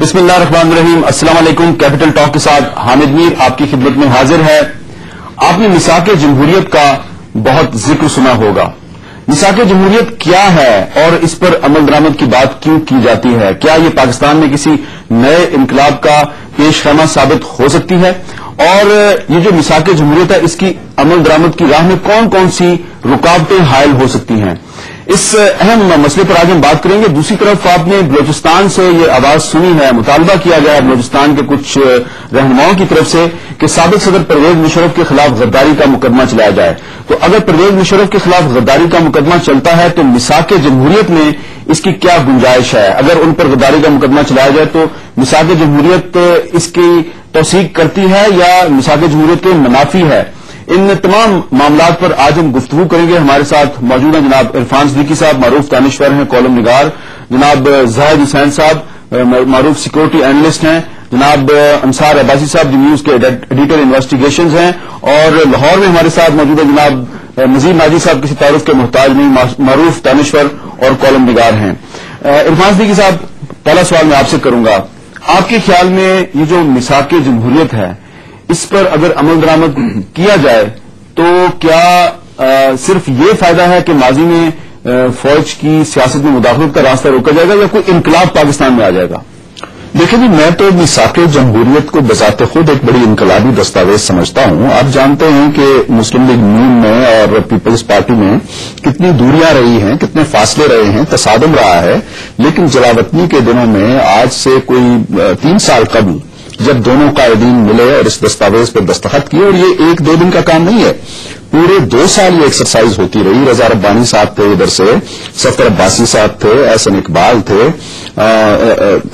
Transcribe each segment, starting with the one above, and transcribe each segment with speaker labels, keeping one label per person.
Speaker 1: بسم اللہ الرحمن الرحیم. السلام علیکم. کیپٹل ٹاک کے ساتھ حامد میر آپ کی خدمت میں حاضر ہے. آپ نے میثاق جمہوریت کا بہت ذکر سنا ہوگا. میثاق جمہوریت کیا ہے اور اس پر عمل درآمد کی بات کیوں کی جاتی ہے؟ کیا یہ پاکستان میں کسی نئے انقلاب کا پیش خیمہ ثابت ہو سکتی ہے؟ اور یہ جو میثاق جمہوریت ہے اس کی عمل درآمد کی راہ میں کون کون سی رکاوٹیں حائل ہو سکتی ہیں؟ اس اہم مسئلے پر آج ہم بات کریں گے. دوسری طرف آپ نے بلوچستان سے یہ آواز سنی ہے، مطالبہ کیا گیا ہے بلوچستان کے کچھ رہنماؤں کی طرف سے کہ سابق صدر پرویز مشرف کے خلاف غداری کا مقدمہ چلایا جائے. تو اگر پرویز مشرف کے خلاف غداری کا مقدمہ چلتا ہے تو میثاق جمہوریت میں اس کی کیا گنجائش ہے؟ اگر ان پر غداری کا مقدمہ چلایا جائے تو میثاق جمہوریت اس کی توثیق کرتی ہے یا میثاق جمہوریت کے منافی ہے؟ ان تمام معاملات پر آج ہم گفتگو کریں گے. ہمارے ساتھ موجود ہیں جناب عرفان صدیقی صاحب، معروف دانشور ہیں، کالم نگار، جناب زاہد حسین صاحب، معروف سیکورٹی اینالسٹ ہیں، جناب انصار عباسی صاحب جو نیوز کے ایڈیٹر انویسٹیگیشنز ہیں، اور لاہور میں ہمارے ساتھ موجود ہے جناب نذیر ناجی صاحب، کسی تعارف کے محتاج نہیں، معروف دانشور اور کالم نگار ہیں. عرفان صدیقی صاحب، پہلا سوال میں آپ سے کروں گا. آپ کے خیال میں یہ جو میثاق جمہوریت ہے اس پر اگر عمل درآمد کیا جائے تو کیا صرف یہ فائدہ ہے کہ ماضی میں فوج کی سیاست میں مداخلت کا راستہ روکا جائے گا یا کوئی انقلاب پاکستان میں آ جائے گا؟
Speaker 2: دیکھیں جی، میں تو میثاق جمہوریت کو بذات خود ایک بڑی انقلابی دستاویز سمجھتا ہوں. آپ جانتے ہیں کہ مسلم لیگ نون میں اور پیپلز پارٹی میں کتنی دوریاں رہی ہیں، کتنے فاصلے رہے ہیں، تصادم رہا ہے، لیکن جلاوطنی کے دنوں میں آج سے کوئی 3 سال قبل جب دونوں قائدین ملے اور اس دستاویز پر دستخط کیے، اور یہ 1-2 دن کا کام نہیں ہے، پورے 2 سال یہ ایکسرسائز ہوتی رہی. رضا ربانی صاحب تھے ادھر سے، سفر عباسی صاحب تھے، احسن اقبال تھے،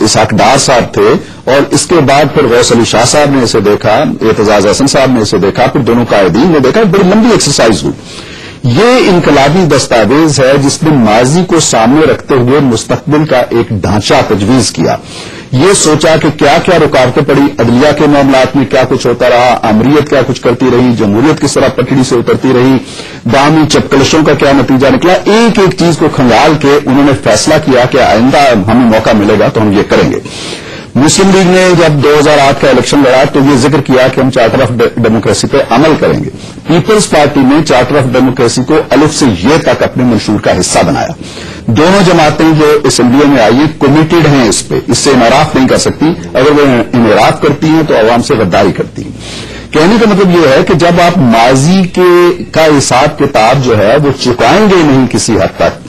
Speaker 2: اسحاق ڈار صاحب تھے، اور اس کے بعد پھر غوث علی شاہ صاحب نے اسے دیکھا، اعتزاز احسن صاحب نے اسے دیکھا، پھر دونوں قائدین نے دیکھا. بڑی لمبی ایکسرسائز ہوئی. یہ انقلابی دستاویز ہے جس نے ماضی کو سامنے رکھتے ہوئے مستقبل کا ایک ڈھانچہ تجویز کیا. یہ سوچا کہ کیا کیا رکاوٹیں پڑی، عدلیہ کے معاملات میں کیا کچھ ہوتا رہا، آمریت کیا کچھ کرتی رہی، جمہوریت کس طرح پٹڑی سے اترتی رہی، باہمی چپکلشوں کا کیا نتیجہ نکلا. ایک ایک چیز کو کھنگال کے انہوں نے فیصلہ کیا کہ آئندہ ہمیں موقع ملے گا تو ہم یہ کریں گے. مسلم لیگ نے جب 2008 کا الیکشن لڑا تو یہ ذکر کیا کہ ہم چارٹر آف ڈیموکریسی پہ عمل کریں گے. پیپلز پارٹی نے چارٹر آف ڈیموکریسی کو الف سے یہ تک اپنے منشور کا حصہ بنایا. دونوں جماعتیں جو اسمبلی میں آئی کمیٹڈ ہیں اس پہ، اس سے انحراف نہیں کر سکتی. اگر وہ انحراف کرتی ہیں تو عوام سے غداری کرتی ہیں. کہنے کا مطلب یہ ہے کہ جب آپ ماضی کا حساب کتاب جو ہے وہ چکائیں گے نہیں کسی حد تک،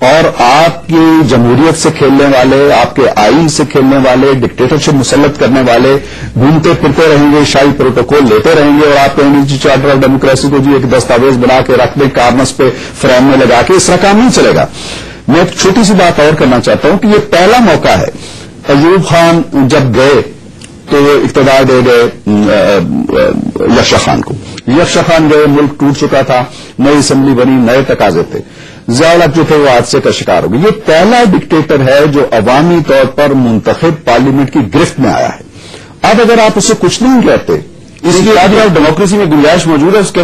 Speaker 2: اور آپ کی جمہوریت سے کھیلنے والے، آپ کے آئین سے کھیلنے والے، ڈکٹیٹرشپ مسلط کرنے والے گھومتے پھرتے رہیں گے، شاہی پروٹوکول لیتے رہیں گے، اور آپ کہیں گے چارٹر آف ڈیموکریسی کو ایک دستاویز بنا کے رکھ دیں کارنس پہ فریم میں لگا کے، اس طرح کام نہیں چلے گا. میں ایک چھوٹی سی بات اور کرنا چاہتا ہوں کہ یہ پہلا موقع ہے. ایوب خان جب گئے تو اقتدار دے گئے یکشا خان کو. یکشا خان گئے، ملک ٹوٹ چکا تھا، نئی اسمبلی بنی، نئے تقاضے تھے، ضیاء جو تھے وہ حادثے کا شکار ہو گئے. یہ پہلا ڈکٹیٹر ہے جو عوامی طور پر منتخب پارلیمنٹ کی گرفت میں آیا ہے. اب اگر آپ اسے کچھ نہیں کہتے،
Speaker 1: اس لیے آج ڈیموکریسی میں گنجائش موجود ہے اس کے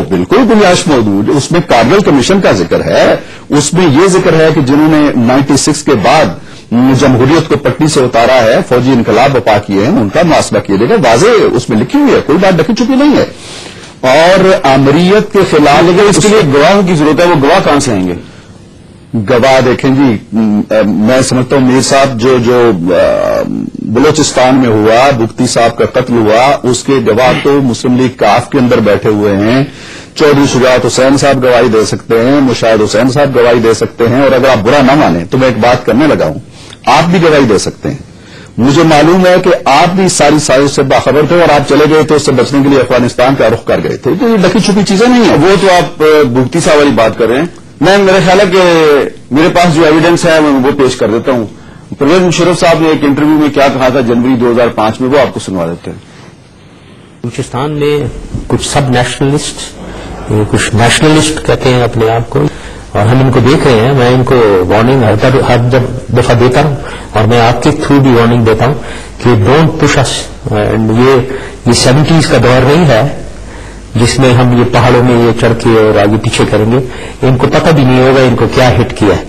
Speaker 2: بالکل گنجائش موجود. اس میں کارگل کمیشن کا ذکر ہے، اس میں یہ ذکر ہے کہ جنہوں نے 96 کے بعد جمہوریت کو پٹی سے اتارا ہے، فوجی انقلاب برپا کیے ہیں، ان کا محاسبہ کیا جائے گا. واضح اس میں لکھی ہوئی ہے، کوئی بات ڈکی چھپی نہیں ہے. اور آمریت کے خلاف
Speaker 1: اگر اس کے لیے گواہوں کی ضرورت ہے، وہ گواہ کہاں سے آئیں گے؟
Speaker 2: گواہ دیکھیں جی، میں سمجھتا ہوں میر صاحب جو بلوچستان میں ہوا، بگتی صاحب کا قتل ہوا، اس کے گواہ تو مسلم لیگ کاف کے اندر بیٹھے ہوئے ہیں. چودھری شجاعت حسین صاحب گواہی دے سکتے ہیں، مشاہد حسین صاحب گواہی دے سکتے ہیں، اور اگر آپ برا نہ مانیں تو میں ایک بات کرنے لگا ہوں، آپ بھی گواہی دے سکتے ہیں. مجھے معلوم ہے کہ آپ بھی ساری سازش سے باخبر تھے اور آپ چلے گئے تھے اس سے بچنے کے لیے افغانستان کا رخ کر گئے تھے. تو یہ ڈکی چھپی چیزیں نہیں ہیں.
Speaker 1: وہ تو آپ بھگتی صاحب والی بات کر رہے ہیں. میرا خیال ہے کہ میرے پاس جو ایویڈنس ہے میں وہ پیش کر دیتا ہوں. پرویز مشرف صاحب نے ایک انٹرویو میں کیا کہا تھا جنوری 2005 میں، وہ آپ کو سنوا دیتے ہیں.
Speaker 3: بلوچستان میں کچھ سب نیشنلسٹ، کچھ نیشنلسٹ کہتے ہیں اپنے آپ کو، اور ہم ان کو دیکھ رہے ہیں. میں ان کو وارننگ ہر دفعہ دیتا ہوں، اور میں آپ کے تھرو بھی وارننگ دیتا ہوں کہ ڈونٹ پش اس. یہ 70s کا دور نہیں ہے جس میں ہم یہ پہاڑوں میں یہ چڑھ کے اور آگے پیچھے کریں گے. ان کو پتہ بھی نہیں ہوگا ان کو کیا ہٹ کیا ہے.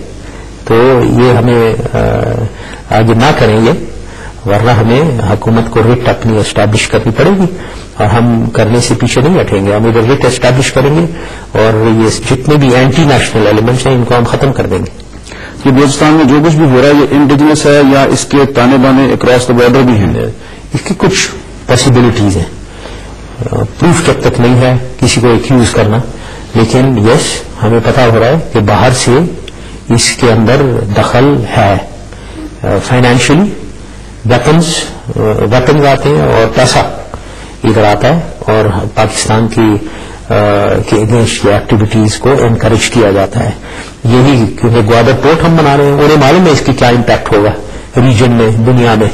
Speaker 3: تو یہ ہمیں آگے نہ کریں گے. ورنہ ہمیں حکومت کو ریٹ اپنی اسٹیبلش کرنی پڑے گی اور ہم کرنے سے پیچھے نہیں ہٹیں گے. ہم ادھر ریٹ اسٹیبلش کریں گے اور یہ جتنے بھی اینٹی نیشنل ایلیمنٹس ہیں ان کو ہم ختم کر دیں گے.
Speaker 1: یہ بلوچستان میں جو کچھ بھی ہو رہا ہے یہ انڈیجنس ہے یا اس کے تانے بانے اکراس دا بارڈر بھی ہیں؟
Speaker 3: اس کی کچھ پاسبلٹیز ہیں. پروف جب تک نہیں ہے کسی کو ایکیوز کرنا، لیکن یس ہمیں پتا ہو رہا ہے کہ باہر سے اس کے اندر دخل ہے. فائنینشلی ویپنز آتے ہیں اور پیسہ ادھر آتا ہے اور پاکستان کے اگینسٹ ایکٹیویٹیز کو انکریج کیا جاتا ہے. یہی کیونکہ گوادر پورٹ ہم بنا رہے ہیں، انہیں معلوم ہے اس کی کیا امپیکٹ ہوگا ریجن میں، دنیا میں.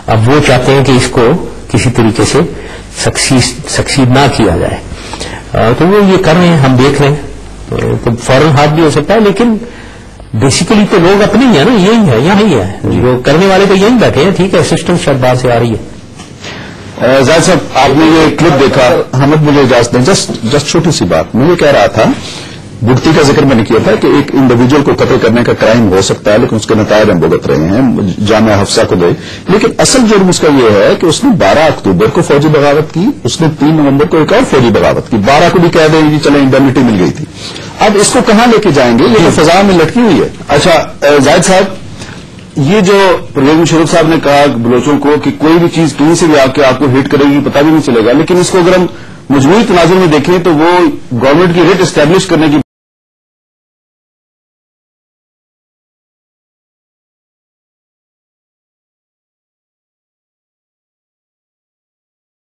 Speaker 3: اب وہ چاہتے ہیں کہ اس کو کسی طریقے سے سکسیڈ نہ کیا جائے، تو وہ یہ کر رہے ہیں، ہم دیکھ رہے ہیں. تو فوراً ہاتھ بھی ہو سکتا ہے، لیکن بیسیکلی تو لوگ اپنے ہی ہیں نا، یہی ہے، یہاں ہی ہے، جو کرنے والے تو یہی بیٹھے ہیں. ٹھیک ہے، سسٹم شاید باہر سے آ رہی ہے.
Speaker 1: زاہد صاحب آپ نے یہ کلپ دیکھا.
Speaker 2: حمد مجھے اجازت دیں، جسٹ چھوٹی سی بات. میں یہ کہہ رہا تھا بھٹی کا ذکر میں نے کیا تھا کہ ایک انڈیویجول کو قتل کرنے کا کرائم ہو سکتا ہے لیکن اس کے نتائج ہم بھگت رہے ہیں. جامعہ حفصہ کو دے، لیکن اصل جرم اس کا یہ ہے کہ اس نے 12 اکتوبر کو فوجی بغاوت کی، اس نے 3 نومبر کو ایک اور فوجی بغاوت کی. 12 کو بھی کہہ دیں کہ چلیں انڈیمنیٹی مل گئی تھی. اب اس کو کہاں لے کے جائیں گے؟ یہ تو فضا میں لٹکی ہوئی ہے.
Speaker 1: اچھا زاہد صاحب، یہ جو پرویز مشرف صاحب نے کہا بلوچوں کو کہ کوئی بھی چیز کہیں سے بھی آ کے آپ کو ہٹ کرے گی پتہ بھی نہیں چلے گا، لیکن اس کو اگر ہم مجموعی تناظر میں دیکھیں تو وہ گورنمنٹ کی ریٹ اسٹیبلش کرنے کی